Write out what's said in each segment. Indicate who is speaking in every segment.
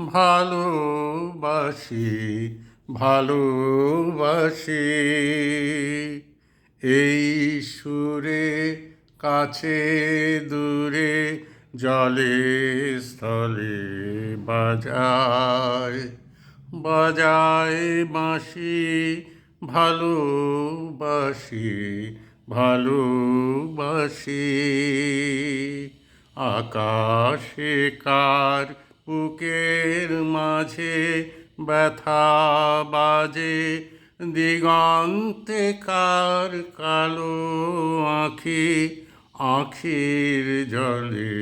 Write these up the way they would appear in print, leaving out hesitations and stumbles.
Speaker 1: ভালোবাসি ভালোবাসি এই সুরে কাছে দূরে জলে স্থলে বাজায় বাজায় বাঁশি ভালোবাসি ভালোবাসি আকাশে কার বুকের মাঝে ব্যথা বাজে দিগন্তে কার কালো আঁখি আঁখির জলে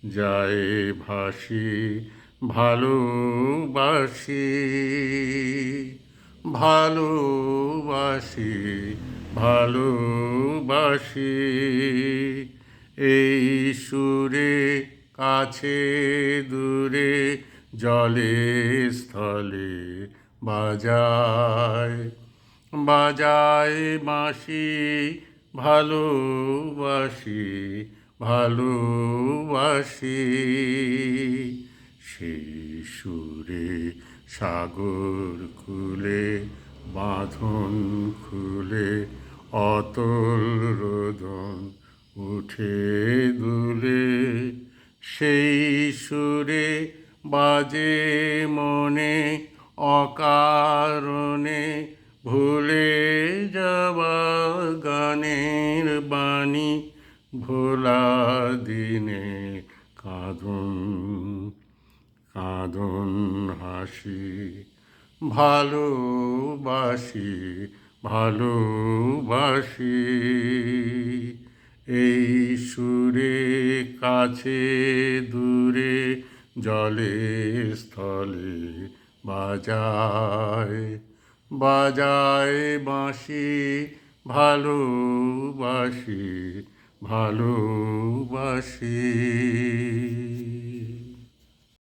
Speaker 1: যায় ভাসি ভালোবাসি ভালোবাসি ভালোবাসি এই সুরে কাছে দূরে জলে স্থলে বাজায় বাজায় বাঁশি ভালোবাসি ভালোবাসি সেই সুরে সাগর খুলে বাঁধন খুলে অতল রোদন উঠে দুলে সেই সুরে বাজে মনে অকারণে ভুলে যাওয়া গানের বাণী ভোলা দিনে কাঁদন কাঁদন হাসি ভালোবাসি ভালোবাসি এই সুরে কাছে দূরে জলে স্থলে বাজায় বাজায় বাঁশি ভালোবাসি ভালোবাসি